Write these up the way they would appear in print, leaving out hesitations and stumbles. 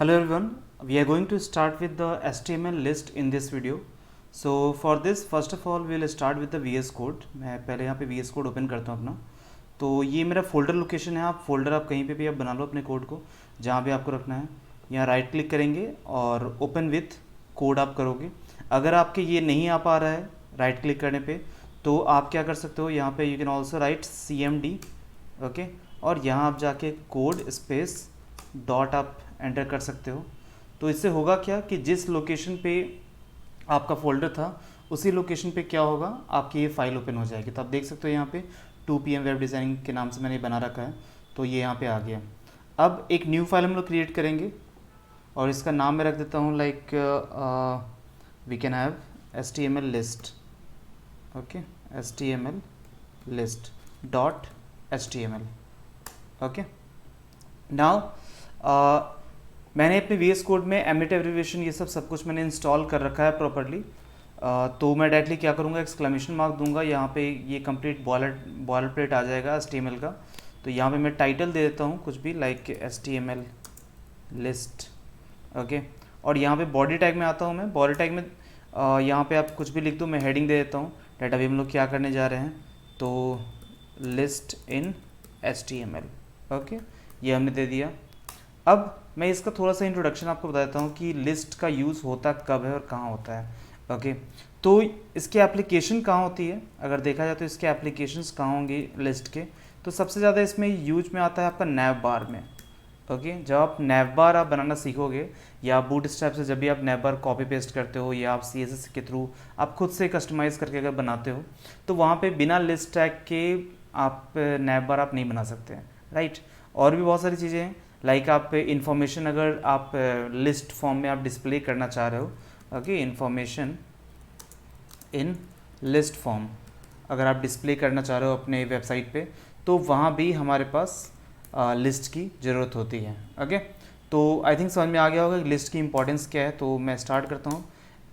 Hello everyone, we are going to start with the HTML list in this video. So for this first of all we will start with the VS Code. मैं पहले यहाँ पे VS Code open करता हूँ अपना. तो ये मेरा फोल्डर लोकेशन है. आप फोल्डर आप कहीं पे भी आप बना लो अपने कोड को जहाँ भी आपको रखना है. यहाँ राइट क्लिक करेंगे और ओपन विथ कोड आप करोगे. अगर आपके ये नहीं आ पा रहा है राइट क्लिक करने पे तो आप क्या कर सकते हो, यहाँ पे you can also right CMD okay, और यहाँ आप जाके कोड स्पेस डॉट आप एंटर कर सकते हो. तो इससे होगा क्या कि जिस लोकेशन पे आपका फोल्डर था उसी लोकेशन पे क्या होगा, आपकी ये फाइल ओपन हो जाएगी. तो आप देख सकते हो यहाँ पे 2 PM वेब डिज़ाइनिंग के नाम से मैंने बना रखा है. तो ये यहाँ पे आ गया. अब एक न्यू फाइल हम लोग क्रिएट करेंगे और इसका नाम मैं रख देता हूँ like we can have HTML list. Okay, HTML list dot HTML. Okay, now मैंने अपने VS कोड में एमिट एब्रिविएशन ये सब कुछ मैंने इंस्टॉल कर रखा है प्रॉपरली. तो मैं डायरेक्टली क्या करूँगा, एक्सक्लेमेशन मार्क दूंगा. यहाँ पे ये कंप्लीट बॉलर प्लेट आ जाएगा HTML का. तो यहाँ पे मैं टाइटल दे देता हूँ कुछ भी लाइक HTML लिस्ट. ओके, और यहाँ पे बॉडी टैग में आता हूँ मैं. बॉडी टैग में यहाँ पे आप कुछ भी लिख दो. मैं हेडिंग दे देता हूँ डेट. अभी हम लोग क्या करने जा रहे हैं, तो लिस्ट इन HTML. ओके, ये हमने दे दिया. अब मैं इसका थोड़ा सा इंट्रोडक्शन आपको बता देता हूँ कि लिस्ट का यूज़ होता कब है और कहाँ होता है. ओके, तो इसके एप्लीकेशन कहाँ होती है, अगर देखा जाए तो इसके एप्लीकेशंस कहाँ होंगे लिस्ट के, तो सबसे ज़्यादा इसमें यूज में आता है आपका नैव बार में. ओके, जब आप नैव बार आप बनाना सीखोगे या बूटस्ट्रैप से जब भी आप नैव बार कॉपी पेस्ट करते हो या आप CSS के थ्रू आप खुद से कस्टमाइज़ करके अगर बनाते हो तो वहाँ पे बिना लिस्ट टैग के आप नैव बार आप नहीं बना सकते हैं, राइट. और भी बहुत सारी चीज़ें हैं लाइक आप इंफॉर्मेशन अगर आप लिस्ट फॉर्म में आप डिस्प्ले करना चाह रहे हो. Okay, information in list form अगर आप डिस्प्ले करना चाह रहे हो अपने वेबसाइट पे तो वहाँ भी हमारे पास लिस्ट की ज़रूरत होती है. ओके, तो आई थिंक समझ में आ गया होगा कि लिस्ट की इंपॉर्टेंस क्या है. तो मैं स्टार्ट करता हूँ,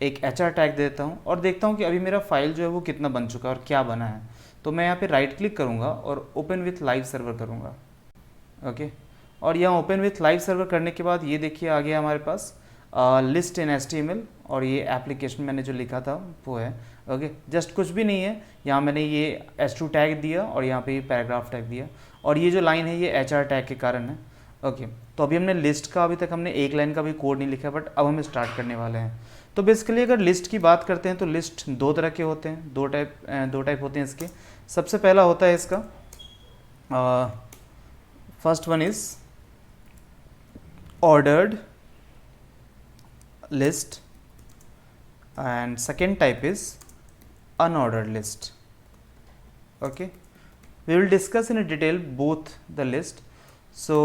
एक HR टैग देता हूँ और देखता हूँ कि अभी मेरा फाइल जो है वो कितना बन चुका है और क्या बना है. तो मैं यहाँ पे राइट क्लिक करूँगा और ओपन विथ लाइव सर्वर करूँगा. ओके, और यहाँ ओपन विथ लाइव सर्वर करने के बाद ये देखिए आ गया हमारे पास लिस्ट इन HTML और ये एप्लीकेशन मैंने जो लिखा था वो है. ओके, जस्ट कुछ भी नहीं है. यहाँ मैंने ये H2 टैग दिया और यहाँ पे ये पैराग्राफ टैग दिया और ये जो लाइन है ये HR टैग के कारण है. ओके, तो अभी हमने लिस्ट का अभी तक हमने एक लाइन का भी कोड नहीं लिखा, बट अब हम स्टार्ट करने वाले हैं. तो बेसिकली अगर लिस्ट की बात करते हैं तो लिस्ट दो तरह के होते हैं, दो टाइप होते हैं इसके. सबसे पहला होता है इसका first one is ordered list and second type is unordered list. Okay, we will discuss in detail both the list. So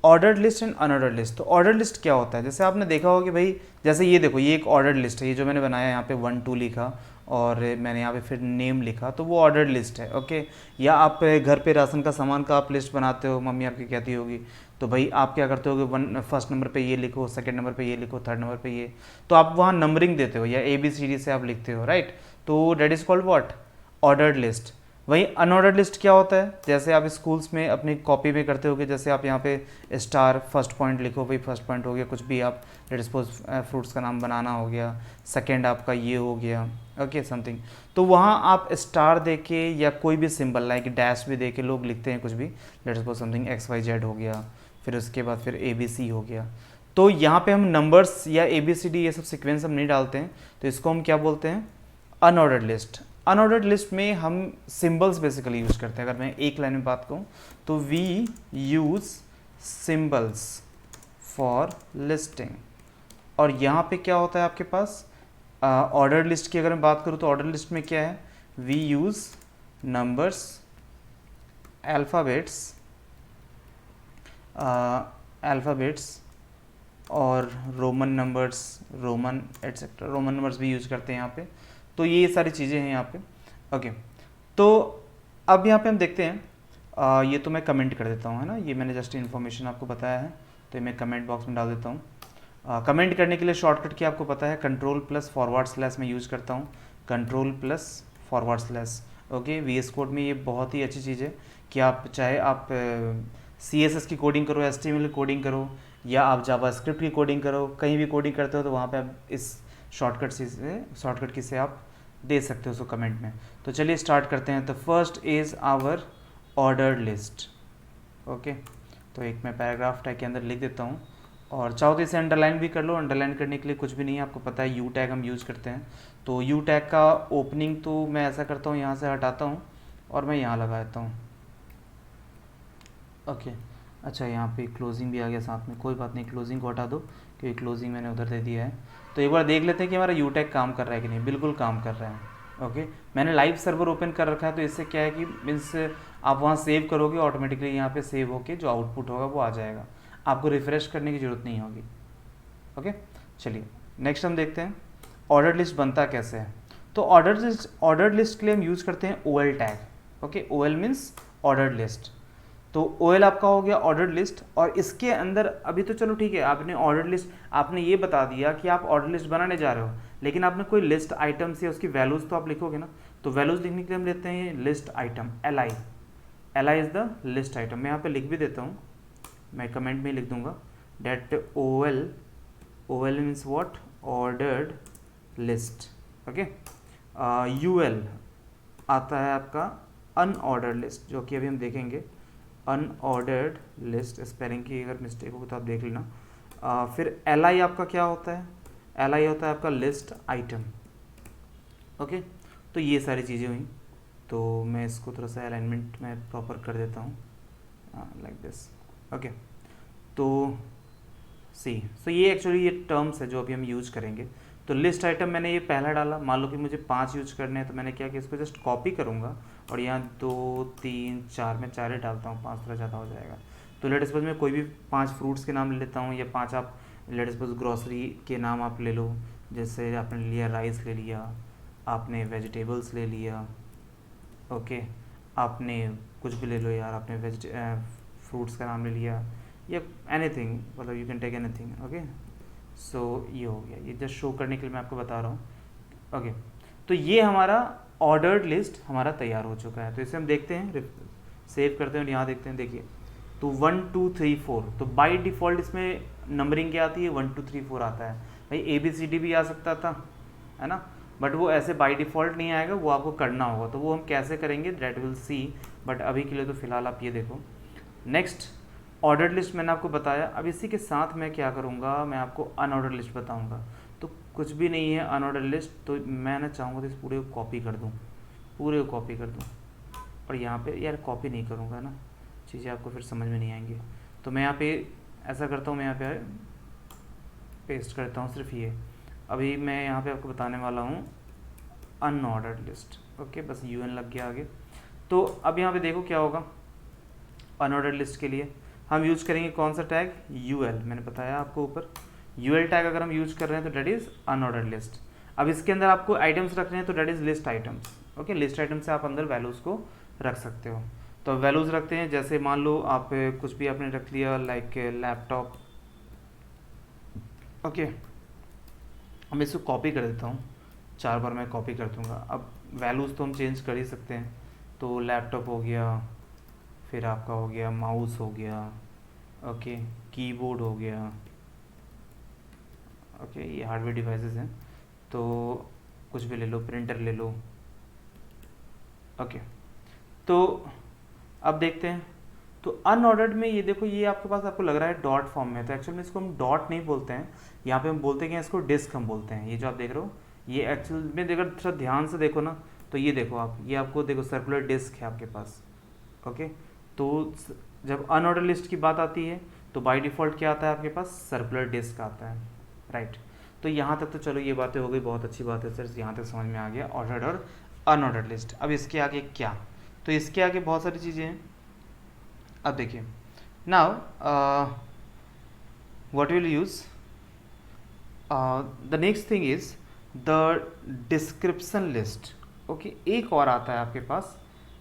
ordered list and unordered list. तो ordered list क्या होता है, जैसे आपने देखा होगा कि भाई जैसे ये देखो ये एक ordered list है. ये जो मैंने बनाया यहाँ पे 1 2 लिखा और मैंने यहाँ पे फिर नेम लिखा तो वो ऑर्डर्ड लिस्ट है. ओके, या आप घर पे राशन का सामान का आप लिस्ट बनाते हो, मम्मी आपकी कहती होगी तो भाई आप क्या करते हो कि फर्स्ट नंबर पे ये लिखो, सेकंड नंबर पे ये लिखो, थर्ड नंबर पे ये, तो आप वहाँ नंबरिंग देते हो या ABCD से आप लिखते हो, राइट. तो that is called what, ordered list. वही अनऑर्डर्ड लिस्ट क्या होता है, जैसे आप स्कूल्स में अपनी कॉपी में करते होगे, जैसे आप यहाँ पे स्टार फर्स्ट पॉइंट लिखो, भाई फर्स्ट पॉइंट हो गया कुछ भी, आप लेट्स सपोज फ्रूट्स का नाम बनाना हो गया, सेकंड आपका ये हो गया. Okay, something. तो वहाँ आप स्टार दे के या कोई भी सिंबल लाइक डैश भी दे के लोग लिखते हैं कुछ भी, लेट्स सपोज समथिंग XYZ हो गया, फिर उसके बाद फिर ABC हो गया. तो यहाँ पे हम नंबर्स या ABCD ये सब सीक्वेंस हम नहीं डालते हैं, तो इसको हम क्या बोलते हैं, अनऑर्डर्ड लिस्ट. अनऑर्डर्ड लिस्ट में हम सिंबल्स बेसिकली यूज़ करते हैं. अगर मैं एक लाइन में बात करूँ तो we use symbols for listing. और यहाँ पे क्या होता है आपके पास ऑर्डर्ड लिस्ट की अगर मैं बात करूँ तो ऑर्डर्ड लिस्ट में क्या है, वी यूज़ नंबर्स, अल्फ़ाबेट्स और Roman numbers, Roman etcetera, Roman numbers भी यूज़ करते हैं यहाँ पे. तो ये सारी चीज़ें हैं यहाँ पे. ओके, तो अब यहाँ पे हम देखते हैं ये तो मैं कमेंट कर देता हूँ, है ना. ये मैंने जस्ट इन्फॉर्मेशन आपको बताया है तो ये मैं कमेंट बॉक्स में डाल देता हूँ. कमेंट करने के लिए शॉर्टकट की आपको पता है, Ctrl+/ मैं यूज़ करता हूँ, Ctrl+/. ओके, VS कोड में ये बहुत ही अच्छी चीज़ है कि आप चाहे आप CSS की कोडिंग करो, HTML की कोडिंग करो या आप जावास्क्रिप्ट की कोडिंग करो, कहीं भी कोडिंग करते हो तो वहाँ पे आप इस शॉर्टकट की से आप दे सकते हो उसको कमेंट में। तो चलिए स्टार्ट करते हैं। तो first is our order list. Okay, तो एक मैं पैराग्राफ टैग के अंदर लिख देता हूँ, और चाहो तो इसे अंडरलाइन भी कर लो। अंडरलाइन करने के लिए कुछ भी नहीं है, आपको पता है यू टैग हम यूज़ करते हैं। तो यू टैग का ओपनिंग तो मैं ऐसा करता हूँ, यहाँ से हटाता हूँ और मैं यहाँ लगा देता हूँ। ओके, अच्छा यहाँ पे क्लोजिंग भी आ गया साथ में, कोई बात नहीं, क्लोजिंग को हटा दो क्योंकि क्लोजिंग मैंने उधर दे दिया है। तो एक बार देख लेते हैं कि हमारा यू टैग काम कर रहा है कि नहीं। बिल्कुल काम कर रहा है। ओके, मैंने लाइव सर्वर ओपन कर रखा है, तो इससे क्या है कि मीन्स आप वहाँ सेव करोगे, ऑटोमेटिकली यहाँ पे सेव होके जो आउटपुट होगा वो आ जाएगा, आपको रिफ़्रेश करने की ज़रूरत नहीं होगी। ओके, चलिए नेक्स्ट हम देखते हैं ऑर्डर लिस्ट बनता कैसे है। तो ऑर्डर लिस्ट के लिए हम यूज़ करते हैं OL tag. Okay, OL means order list. तो OL आपका हो गया ऑर्डर लिस्ट, और इसके अंदर अभी तो चलो ठीक है, आपने ऑर्डर लिस्ट, आपने ये बता दिया कि आप ऑर्डर लिस्ट बनाने जा रहे हो, लेकिन आपने कोई लिस्ट आइटम्स या उसकी वैल्यूज़ तो आप लिखोगे ना। तो वैल्यूज़ लिखने के लिए हम लेते हैं list item LI। LI is the list item. मैं यहाँ पे लिख भी देता हूँ, मैं कमेंट में लिख दूंगा that OL means what, ordered list. Okay, UL आता है आपका अनऑर्डर्ड लिस्ट, जो कि अभी हम देखेंगे। अनऑर्डर्ड लिस्ट, स्पेलिंग की अगर मिस्टेक हो तो आप देख लेना। फिर LI आपका क्या होता है, LI होता है आपका लिस्ट आइटम। ओके, तो ये सारी चीज़ें हुई। तो मैं इसको थोड़ा सा अलाइनमेंट में प्रॉपर कर देता हूँ, लाइक दिस। ओके, तो ये एक्चुअली ये टर्म्स है जो अभी हम यूज़ करेंगे। तो लिस्ट आइटम मैंने ये पहला डाला, मान लो कि मुझे 5 यूज करने हैं, तो मैंने क्या किया, इसको जस्ट कॉपी करूँगा और यहाँ 2 3 4, मैं 4 ही डालता हूँ, 5 थोड़ा ज़्यादा हो जाएगा। तो लेट सपोज मैं कोई भी 5 फ्रूट्स के नाम ले लेता हूँ, या 5 आप लेट सपोज ग्रॉसरी के नाम आप ले लो। जैसे आपने लिया राइस ले लिया, आपने वेजिटेबल्स ले लिया, ओके, आपने कुछ भी ले लो यार, आपने फ्रूट्स का नाम ले लिया, या एनीथिंग, मतलब you can take anything. Okay, so ये हो गया, ये जस्ट शो करने के लिए मैं आपको बता रहा हूँ। ओके, तो ये हमारा ऑर्डर्ड लिस्ट हमारा तैयार हो चुका है। तो इसे हम देखते हैं, सेव करते हैं और यहाँ देखते हैं। देखिए, तो 1 2 3 4, तो बाय डिफ़ॉल्ट इसमें नंबरिंग क्या आती है, 1 2 3 4 आता है। भाई ABCD भी आ सकता था, है ना, बट वो ऐसे बाय डिफ़ॉल्ट नहीं आएगा, वो आपको करना होगा। तो वो हम कैसे करेंगे, दैट विल सी, बट अभी के लिए तो फिलहाल आप ये देखो। नेक्स्ट ऑर्डर लिस्ट मैंने आपको बताया। अब इसी के साथ मैं क्या करूँगा, मैं आपको अनऑर्डर लिस्ट बताऊँगा। तो कुछ भी नहीं है अनऑर्डर लिस्ट, तो मैं ना चाहूँगा तो इस पूरे को कॉपी कर दूँ, पूरे को कॉपी कर दूँ, और यहाँ पे यार कॉपी नहीं करूँगा ना, चीज़ें आपको फिर समझ में नहीं आएंगी। तो मैं यहाँ पे ऐसा करता हूँ, मैं यहाँ पे पेस्ट करता हूँ सिर्फ ये। अभी मैं यहाँ पे आपको बताने वाला हूँ अनऑर्डर्ड लिस्ट। ओके, बस UN लग गया आगे। तो अब यहाँ पे देखो क्या होगा, अनऑर्डर्ड लिस्ट के लिए हम यूज़ करेंगे कौन सा टैग, UL। मैंने बताया आपको ऊपर, UL टैग अगर हम यूज़ कर रहे हैं तो डेट इज़ अनऑर्डर्ड लिस्ट। अब इसके अंदर आपको आइटम्स रखने हैं, तो that is list items. Okay, list item से आप अंदर वैल्यूज़ को रख सकते हो। तो वैल्यूज़ रखते हैं, जैसे मान लो आप कुछ भी आपने रख लिया, लाइक लैपटॉप। ओके, मैं इसको कॉपी कर देता हूँ, 4 बार मैं कॉपी कर दूँगा। अब वैल्यूज़ तो हम चेंज कर ही सकते हैं। तो लैपटॉप हो गया, फिर आपका हो गया माउस हो गया, ओके, कीबोर्ड हो गया। ओके, ये हार्डवेयर डिवाइसेस हैं, तो कुछ भी ले लो, प्रिंटर ले लो। ओके, तो अब देखते हैं। तो अनऑर्डर्ड में ये देखो, ये आपके पास आपको लग रहा है डॉट फॉर्म में, तो एक्चुअल में इसको हम डॉट नहीं बोलते हैं, यहाँ पे हम बोलते हैं कि इसको डिस्क हम बोलते हैं। ये जो आप देख रहे हो, ये एक्चुअल में अगर थोड़ा ध्यान से देखो ना, तो ये देखो आप, ये आपको देखो सर्कुलर डिस्क है आपके पास। ओके, तो जब अनऑर्डर लिस्ट की बात आती है तो बाय डिफ़ॉल्ट क्या आता है आपके पास, सर्कुलर डिस्क आता है, राइट। तो यहाँ तक तो चलो ये बातें हो गई, बहुत अच्छी बात है सर, यहाँ तक समझ में आ गया ऑर्डर्ड और अनऑर्डर्ड लिस्ट। अब इसके आगे क्या, तो इसके आगे बहुत सारी चीज़ें हैं। अब देखिए, now what will use, the next thing is the description list. Okay, एक और आता है आपके पास,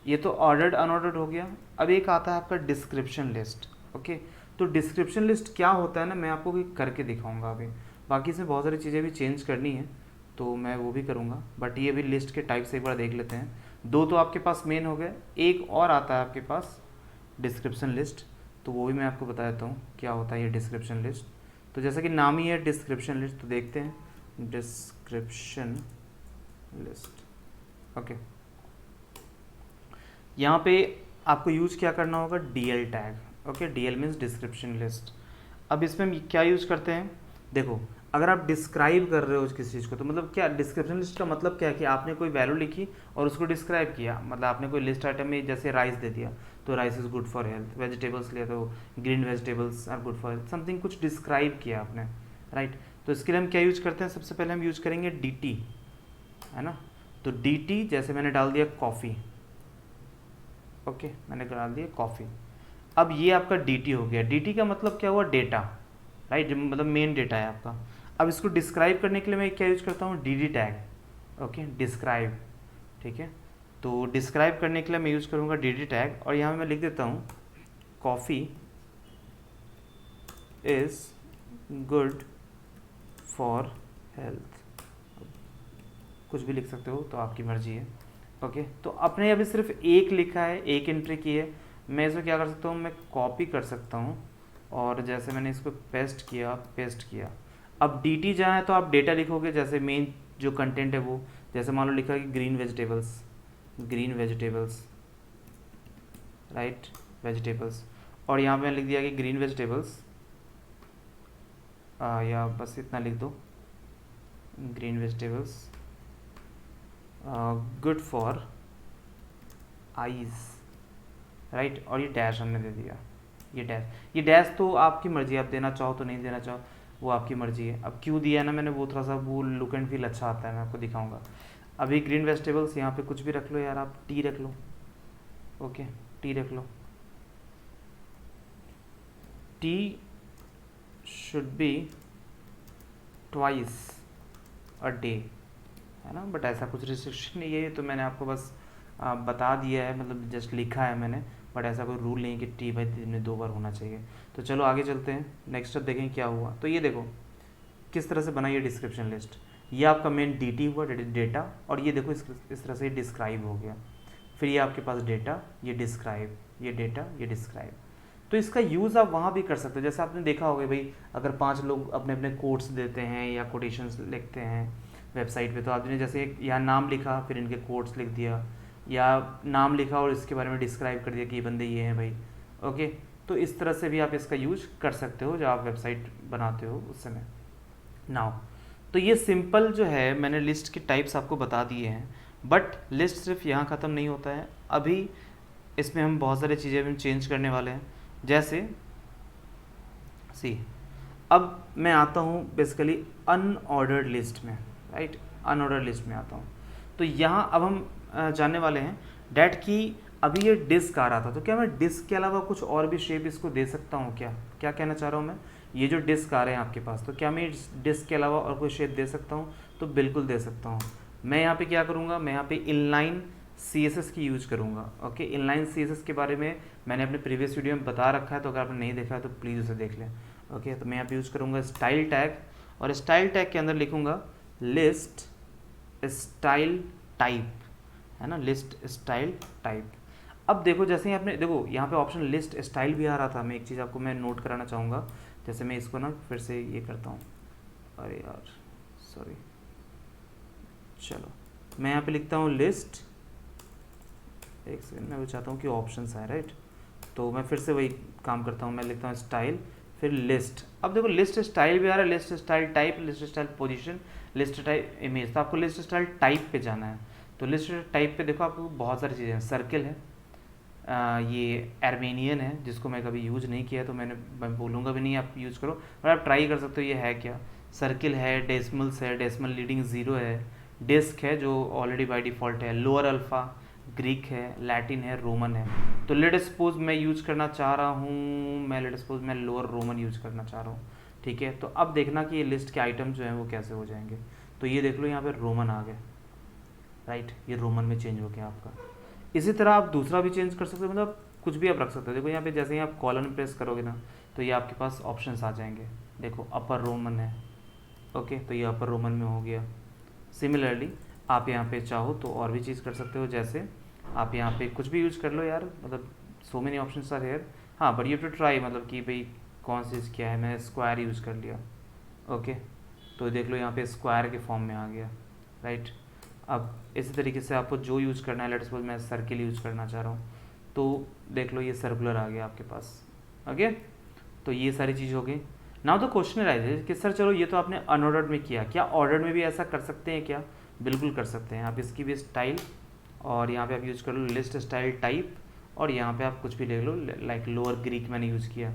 ये तो ऑर्डर्ड अनऑर्डर्ड हो गया। अब एक आता है आपका डिस्क्रिप्शन लिस्ट। ओके, तो डिस्क्रिप्शन लिस्ट क्या होता है ना, मैं आपको करके दिखाऊंगा अभी। बाकी इसमें बहुत सारी चीज़ें भी चेंज करनी है, तो मैं वो भी करूँगा, बट ये भी लिस्ट के टाइप से एक बार देख लेते हैं। 2 तो आपके पास मेन हो गए, एक और आता है आपके पास डिस्क्रिप्शन लिस्ट। तो वो भी मैं आपको बता देता हूँ क्या होता है ये डिस्क्रिप्शन लिस्ट। तो जैसा कि नाम ही है डिस्क्रिप्शन लिस्ट, तो देखते हैं डिस्क्रिप्शन लिस्ट। ओके, यहाँ पे आपको यूज क्या करना होगा, DL tag. Okay, DL means description list. अब इसमें हम क्या यूज करते हैं, देखो अगर आप डिस्क्राइब कर रहे हो किसी चीज़ को, तो मतलब क्या डिस्क्रिप्शन लिस्ट का मतलब क्या है कि आपने कोई वैल्यू लिखी और उसको डिस्क्राइब किया। मतलब आपने कोई लिस्ट आइटम में जैसे राइस दे दिया तो rice is good for health, vegetables लिया तो green vegetables are good for health, something कुछ डिस्क्राइब किया आपने, राइट। तो इसके लिए हम क्या यूज करते हैं, सबसे पहले हम यूज करेंगे DT, है ना। तो DT जैसे मैंने डाल दिया कॉफ़ी, ओके मैंने डाल दिया कॉफ़ी। अब ये आपका DT हो गया। DT का मतलब क्या हुआ, डेटा, राइट, मतलब मेन डेटा है आपका। अब इसको डिस्क्राइब करने के लिए मैं क्या यूज करता हूँ, DD टैग। ओके, डिस्क्राइब, ठीक है। तो डिस्क्राइब करने के लिए मैं यूज करूँगा DD टैग, और यहाँ मैं लिख देता हूँ coffee is good for health, कुछ भी लिख सकते हो, तो आपकी मर्जी है। ओके, तो अपने अभी सिर्फ एक लिखा है, एक एंट्री की है। मैं इसमें क्या कर सकता हूँ, मैं कॉपी कर सकता हूँ, और जैसे मैंने इसको पेस्ट किया। अब DT जहाँ है तो आप डेटा लिखोगे, जैसे मेन जो कंटेंट है वो, जैसे मान लो लिखा है कि ग्रीन वेजिटेबल्स, राइट, वेजिटेबल्स, और यहाँ पे मैंने लिख दिया कि ग्रीन वेजिटेबल्स, या बस इतना लिख दो, green vegetables good for eyes, right. और ये डैश हमने दे दिया, ये डैश तो आपकी मर्जी है, आप देना चाहो तो नहीं देना चाहो वो आपकी मर्जी है। अब क्यों दिया ना मैंने, वो थोड़ा सा वो लुक एंड फील अच्छा आता है, मैं आपको दिखाऊंगा। अभी ग्रीन वेजिटेबल्स, यहाँ पे कुछ भी रख लो यार, आप टी रख लो, ओके टी रख लो, tea should be twice a day, है ना। बट ऐसा कुछ रिस्ट्रिक्शन नहीं है, तो मैंने आपको बस बता दिया है, मतलब जस्ट लिखा है मैंने, बट ऐसा कोई रूल नहीं कि टी भाई दिन में 2 बार होना चाहिए। तो चलो आगे चलते हैं, नेक्स्ट स्टेप देखें क्या हुआ। तो ये देखो किस तरह से बनाई है डिस्क्रिप्शन लिस्ट। ये आपका मेन DT हुआ, डेटा, और ये देखो इस तरह से डिस्क्राइब हो गया। फिर ये आपके पास डेटा, ये डिस्क्राइब, ये डेटा, ये डिस्क्राइब। तो इसका यूज़ आप वहाँ भी कर सकते हो, जैसे आपने देखा होगा भाई, अगर 5 लोग अपने अपने कोट्स देते हैं या कोटेशंस लिखते हैं वेबसाइट पे, तो आपने जैसे यहाँ नाम लिखा, फिर इनके कोट्स लिख दिया, या नाम लिखा और इसके बारे में डिस्क्राइब कर दिया कि ये बंदे ये हैं भाई, ओके। तो इस तरह से भी आप इसका यूज कर सकते हो जब आप वेबसाइट बनाते हो उस समय। नाउ तो ये सिंपल जो है, मैंने लिस्ट के टाइप्स आपको बता दिए हैं, बट लिस्ट सिर्फ यहाँ ख़त्म नहीं होता है। अभी इसमें हम बहुत सारी चीज़ें हम चेंज करने वाले हैं, जैसे सी, अब मैं आता हूँ बेसिकली अनऑर्डर्ड लिस्ट में, राइट, अनऑर्डर्ड लिस्ट में आता हूँ। तो यहाँ अब हम जानने वाले हैं डैट की अभी ये डिस्क आ रहा था, तो क्या मैं डिस्क के अलावा कुछ और भी शेप इसको दे सकता हूँ, क्या कहना चाह रहा हूँ मैं, ये जो डिस्क आ रहे हैं आपके पास, तो क्या मैं इस डिस्क के अलावा और कोई शेप दे सकता हूँ, तो बिल्कुल दे सकता हूँ। मैं यहाँ पे क्या करूँगा, मैं यहाँ पे इनलाइन CSS की यूज करूँगा। ओके, इनलाइन CSS के बारे में मैंने अपने प्रीवियस वीडियो में बता रखा है, तो अगर आपने नहीं देखा है तो प्लीज़ उसे देख लें। ओके, तो मैं यहाँ पे यूज़ करूँगा स्टाइल टैग, और स्टाइल टैग के अंदर लिखूँगा लिस्ट स्टाइल टाइप, है ना, लिस्ट स्टाइल टाइप। अब देखो जैसे ही आपने देखो यहाँ पे ऑप्शन लिस्ट स्टाइल भी आ रहा था, मैं एक चीज़ आपको मैं नोट कराना चाहूँगा, जैसे मैं इसको ना फिर से ये करता हूँ, अरे यार सॉरी, चलो मैं यहाँ पे लिखता हूँ लिस्ट, एक सेकेंड, मैं वो चाहता हूँ कि ऑप्शंस आए, राइट। तो मैं फिर से वही काम करता हूँ, मैं लिखता हूँ स्टाइल, फिर लिस्ट। अब देखो लिस्ट स्टाइल भी आ रहा है, list style type, list style position, list type image, तो आपको लिस्ट स्टाइल टाइप पे जाना है। तो लिस्ट टाइप पे देखो आपको बहुत सारी चीज़ें हैं, सर्किल है, ये आर्मेनियन है जिसको मैं कभी यूज़ नहीं किया, तो मैं बोलूँगा भी नहीं आप यूज़ करो, पर आप ट्राई कर सकते हो ये है क्या। सर्किल है, डेसिमल्स है, डेसिमल लीडिंग 0 है, डिस्क है जो ऑलरेडी बाय डिफ़ॉल्ट है, लोअर अल्फ़ा, ग्रीक है, लैटिन है, रोमन है। तो लेट सपोज मैं यूज करना चाह रहा हूँ, लेट सपोज मैं लोअर रोमन यूज करना चाह रहा हूँ, ठीक है। तो अब देखना कि ये लिस्ट के आइटम जो हैं वो कैसे हो जाएंगे। तो ये देख लो यहाँ पे रोमन आ गए, राइट, ये रोमन में चेंज हो गया आपका। इसी तरह आप दूसरा भी चेंज कर सकते हो, मतलब कुछ भी आप रख सकते हो। देखो यहाँ पे जैसे ही आप कॉलन प्रेस करोगे ना, तो ये आपके पास ऑप्शंस आ जाएंगे। देखो अपर रोमन है, ओके, तो ये अपर रोमन में हो गया। सिमिलरली आप यहाँ पे चाहो तो और भी चीज़ कर सकते हो, जैसे आप यहाँ पे कुछ भी यूज कर लो यार, मतलब so many options are here. हाँ बट यू टू ट्राई, मतलब कि भाई कौन सी चीज़ क्या है। मैंने स्क्वायर यूज़ कर लिया, ओके। तो देख लो यहाँ पे स्क्वायर के फॉर्म में आ गया, राइट। अब इसी तरीके से आपको जो यूज़ करना है, लेट्स सपोज मैं सर्किल यूज़ करना चाह रहा हूँ, तो देख लो ये सर्कुलर आ गया आपके पास, ओके। तो ये सारी चीज़ हो गई। नाउ द क्वेश्चन राइज कि सर चलो ये तो आपने अनऑर्डर्ड में किया, क्या ऑर्डर्ड में भी ऐसा कर सकते हैं क्या? बिल्कुल कर सकते हैं। आप इसकी भी स्टाइल, और यहाँ पे आप यूज़ कर लो लिस्ट स्टाइल टाइप, और यहाँ पे आप कुछ भी ले लो, लाइक लोअर ग्रीक मैंने यूज़ किया,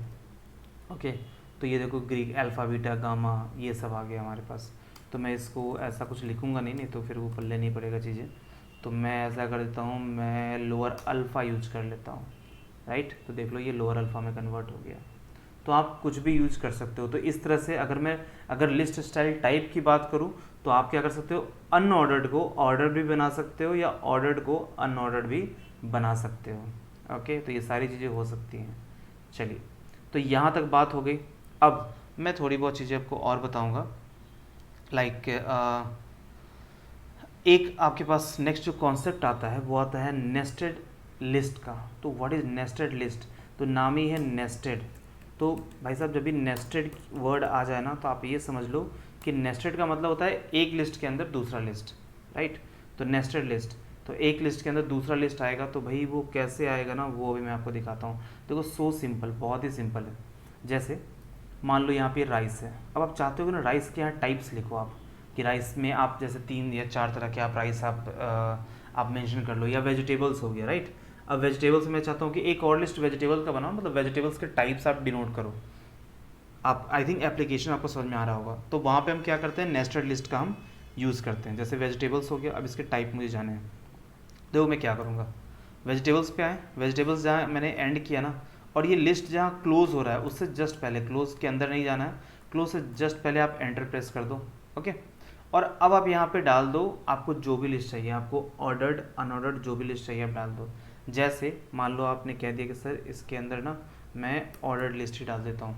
ओके। तो ये देखो ग्रीक अल्फ़ा बीटा गामा ये सब आ गया हमारे पास। तो मैं इसको ऐसा कुछ लिखूँगा नहीं तो फिर वो पल्ले नहीं पड़ेगा चीज़ें। तो मैं ऐसा कर देता हूँ, मैं लोअर अल्फ़ा यूज कर लेता हूँ, राइट। तो देख लो ये लोअर अल्फ़ा में कन्वर्ट हो गया। तो आप कुछ भी यूज कर सकते हो। तो इस तरह से अगर लिस्ट स्टाइल टाइप की बात करूँ, तो आप क्या कर सकते हो, अनऑर्डर्ड को ऑर्डर भी बना सकते हो, या ऑर्डर्ड को अनऑर्डर्ड भी बना सकते हो, ओके। तो ये सारी चीज़ें हो सकती हैं। चलिए, तो यहाँ तक बात हो गई। अब मैं थोड़ी बहुत चीज़ें आपको और बताऊँगा, लाइक एक आपके पास नेक्स्ट जो कॉन्सेप्ट आता है वो आता है नेस्टेड लिस्ट का। तो व्हाट इज़ नेस्टेड लिस्ट? तो नाम ही है नेस्टेड। तो भाई साहब जब भी नेस्टेड वर्ड आ जाए ना, तो आप ये समझ लो कि नेस्टेड का मतलब होता है एक लिस्ट के अंदर दूसरा लिस्ट, राइट। तो नेस्टेड लिस्ट, तो एक लिस्ट के अंदर दूसरा लिस्ट आएगा। तो भाई वो कैसे आएगा ना, वो भी मैं आपको दिखाता हूँ। देखो सो सिंपल, बहुत ही सिंपल है। जैसे मान लो यहाँ पे राइस है। अब आप चाहते हो कि ना राइस के यहाँ टाइप्स लिखो आप, कि राइस में आप जैसे 3 या 4 तरह के आप राइस आप मेंशन कर लो, या वेजिटेबल्स हो गया, राइट। अब वेजिटेबल्स में मैं चाहता हूँ कि एक और लिस्ट वेजिटेबल्स का बनाओ, मतलब वेजिटेबल्स के टाइप्स आप डिनोट करो। आप आई थिंक एप्लीकेशन आपको समझ में आ रहा होगा। तो वहाँ पे हम क्या करते हैं, नेस्टेड लिस्ट का हम यूज़ करते हैं। जैसे वेजिटेबल्स हो गया, अब इसके टाइप मुझे जाने हैं। देखो मैं क्या करूँगा, वेजिटेबल्स पे आए, वेजिटेबल्स जहाँ मैंने एंड किया ना, और ये लिस्ट जहाँ क्लोज हो रहा है उससे जस्ट पहले, क्लोज के अंदर नहीं जाना है, क्लोज से जस्ट पहले आप एंटर प्रेस कर दो, ओके। और अब आप यहाँ पे डाल दो आपको जो भी लिस्ट चाहिए, आपको ऑर्डर्ड अनऑर्डर्ड जो भी लिस्ट चाहिए आप डाल दो। जैसे मान लो आपने कह दिया कि सर इसके अंदर ना मैं ऑर्डर्ड लिस्ट ही डाल देता हूँ,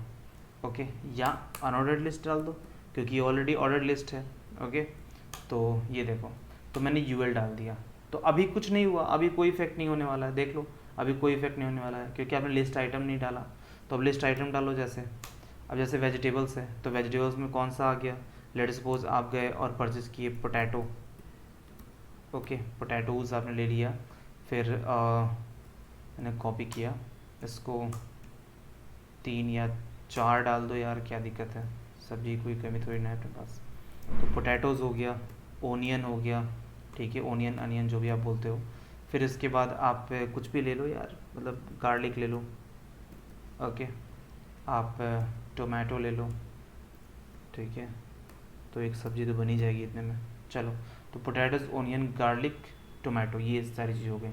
ओके, या अनऑर्डर्ड लिस्ट डाल दो क्योंकि ये ऑलरेडी ऑर्डर्ड लिस्ट है, ओके। तो ये देखो, तो मैंने यूएल डाल दिया। तो अभी कुछ नहीं हुआ, अभी कोई इफेक्ट नहीं होने वाला है, देख लो अभी कोई इफेक्ट नहीं होने वाला है क्योंकि आपने लिस्ट आइटम नहीं डाला। तो अब लिस्ट आइटम डालो। जैसे अब जैसे वेजिटेबल्स है, तो वेजिटेबल्स में कौन सा आ गया, लेट सपोज आप गए और परचेज किए पोटैटो, ओके, पोटैटोज़ आपने ले लिया। फिर मैंने कॉपी किया इसको, 3 या 4 डाल दो यार, क्या दिक्कत है, सब्जी कोई कमी थोड़ी ना है अपने पास। तो पोटैटोज़ हो गया, ओनियन हो गया, ठीक है, ओनियन अनियन जो भी आप बोलते हो। फिर इसके बाद आप कुछ भी ले लो यार, मतलब गार्लिक ले लो, ओके, आप टोमेटो ले लो, ठीक है। तो एक सब्ज़ी तो बनी जाएगी इतने में। चलो, तो पोटैटोज़ ओनियन गार्लिक टोमेटो, ये सारी चीज़ हो गई।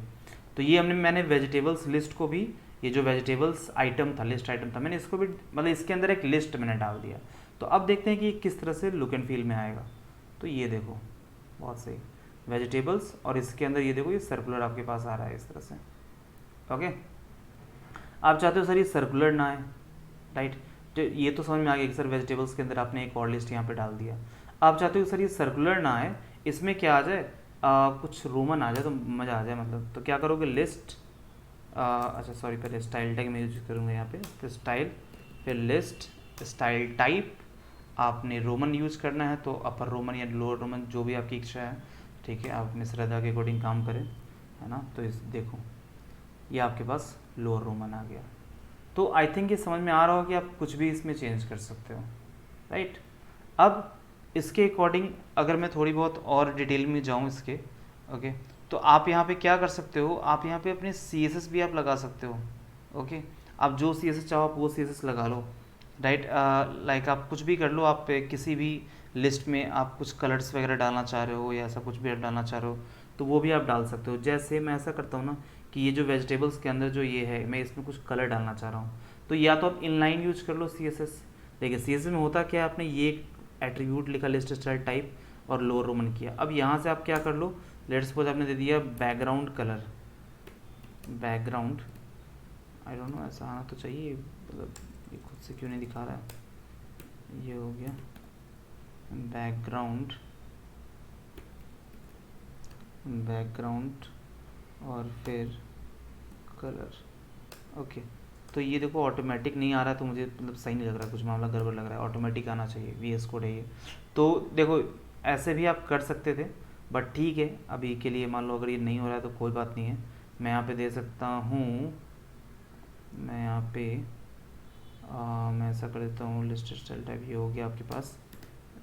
तो ये मैंने वेजिटेबल्स लिस्ट को भी, ये जो वेजिटेबल्स आइटम था, लिस्ट आइटम था, मैंने इसको भी मतलब इसके अंदर एक लिस्ट मैंने डाल दिया। तो अब देखते हैं कि किस तरह से लुक एंड फील में आएगा। तो ये देखो बहुत सही, वेजिटेबल्स, और इसके अंदर ये देखो ये सर्कुलर आपके पास आ रहा है इस तरह से, ओके। आप चाहते हो सर ये सर्कुलर ना आए, राइट। तो ये तो समझ में आ गया कि सर वेजिटेबल्स के अंदर आपने एक और लिस्ट यहाँ पे डाल दिया। आप चाहते हो सर ये सर्कुलर ना आए, इसमें क्या आ जाए, कुछ रोमन आ जाए तो मज़ा आ जाए, मतलब तो क्या करोगे, लिस्ट, अच्छा सॉरी, पहले स्टाइल टैग मैं यूज करूँगा यहाँ पे, तो स्टाइल, फिर लिस्ट स्टाइल टाइप, आपने रोमन यूज़ करना है तो अपर रोमन या लोअर रोमन जो भी आपकी इच्छा है, ठीक है, आप अपनी श्रद्धा के अकॉर्डिंग काम करें, है ना। तो इस देखो ये आपके पास लोअर रोमन आ गया। तो आई थिंक ये समझ में आ रहा हो कि आप कुछ भी इसमें चेंज कर सकते हो, राइट। अब इसके अकॉर्डिंग अगर मैं थोड़ी बहुत और डिटेल में जाऊँ इसके, ओके, तो आप यहाँ पे क्या कर सकते हो, आप यहाँ पे अपने CSS भी आप लगा सकते हो, ओके। आप जो CSS चाहो आप वो CSS लगा लो, राइट। लाइक आप कुछ भी कर लो, आप किसी भी लिस्ट में आप कुछ कलर्स वगैरह डालना चाह रहे हो या ऐसा कुछ भी आप डालना चाह रहे हो तो वो भी आप डाल सकते हो। जैसे मैं ऐसा करता हूँ ना कि ये जो वेजिटेबल्स के अंदर जो ये है, मैं इसमें कुछ कलर डालना चाह रहा हूँ, तो या तो आप इनलाइन यूज कर लो CSS। देखिए CSS में होता क्या है, आपने ये एट्रीब्यूट लिखा लिस्ट स्टाइल टाइप और लोअर रोमन किया। अब यहाँ से आप क्या कर लो, लेट्स सपोज आपने दे दिया background colour, background, I don't know ऐसा आना तो चाहिए, मतलब ये खुद से क्यों नहीं दिखा रहा है, ये हो गया बैकग्राउंड, बैकग्राउंड और फिर कलर, ओके। तो ये देखो ऑटोमेटिक नहीं आ रहा, तो मुझे मतलब सही नहीं लग रहा, कुछ मामला गड़बड़ लग रहा है। ऑटोमेटिक आना चाहिए, VS कोड है ये। तो देखो ऐसे भी आप कर सकते थे, बट ठीक है, अभी के लिए मान लो अगर ये नहीं हो रहा है तो कोई बात नहीं है। मैं यहाँ पे दे सकता हूँ, मैं यहाँ पे मैं ऐसा कर देता हूँ, लिस्ट स्टाइल टाइप ये हो गया आपके पास।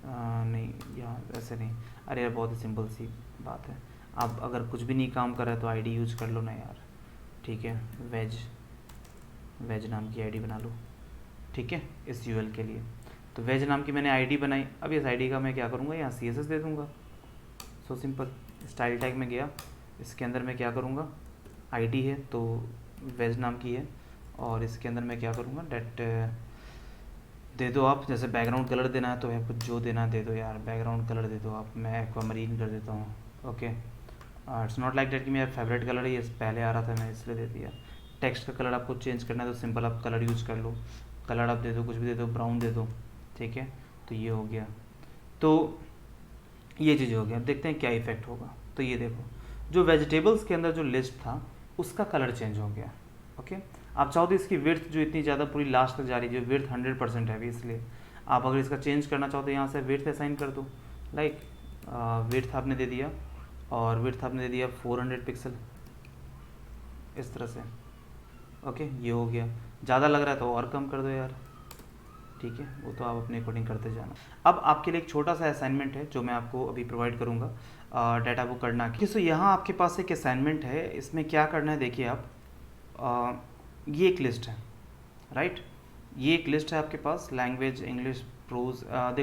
नहीं यहाँ ऐसे नहीं, अरे यार बहुत ही सिंपल सी बात है। आप अगर कुछ भी नहीं काम कर रहा है तो आईडी यूज कर लो ना यार, ठीक है। वेज वेज नाम की आईडी बना लो, ठीक है, इस यूएल के लिए। तो वेज नाम की मैंने आईडी बनाई। अब इस आईडी का मैं क्या करूँगा, यहाँ CSS दे दूँगा। So simple. स्टाइल टैग में गया, इसके अंदर मैं क्या करूँगा, आईडी है तो वेज नाम की है, और इसके अंदर मैं क्या करूँगा, डेट दे दो आप। जैसे बैकग्राउंड कलर देना है तो आपको जो देना है दे दो यार, बैकग्राउंड कलर दे दो आप। मैं एक्वामरीन कर देता हूँ, okay. It's not like that कि मेरा फेवरेट कलर है ये, पहले आ रहा था मैं इसलिए दे दिया। टेक्स्ट का कलर आपको चेंज करना है तो सिंपल आप कलर यूज़ कर लो, कलर आप दे दो, कुछ भी दे दो, ब्राउन दे दो, ठीक है। तो ये हो गया, तो ये चीज़ हो गया। देखते हैं क्या इफेक्ट होगा। तो ये देखो, जो वेजिटेबल्स के अंदर जो लिस्ट था उसका कलर चेंज हो गया, ओके। आप चाहो तो इसकी विड्थ जो इतनी ज़्यादा पूरी लास्ट तक जा रही है, जो विड्थ 100% है अभी, इसलिए आप अगर इसका चेंज करना चाहो तो यहाँ से विड्थ असाइन कर दो। लाइक विड्थ आपने दे दिया, और विड्थ आपने दे दिया 400 पिक्सल, इस तरह से, ओके। ये हो गया। ज़्यादा लग रहा है तो और कम कर दो यार, ठीक है, वो तो आप अपने अकॉर्डिंग करते जाना। अब आपके लिए एक छोटा सा असाइनमेंट है जो मैं आपको अभी प्रोवाइड करूँगा डाटा वो करना की। सो यहाँ आपके पास एक असाइनमेंट है, इसमें क्या करना है देखिए आप, ये एक लिस्ट है, राइट। ये एक लिस्ट है आपके पास, लैंग्वेज इंग्लिश प्रोज, देखो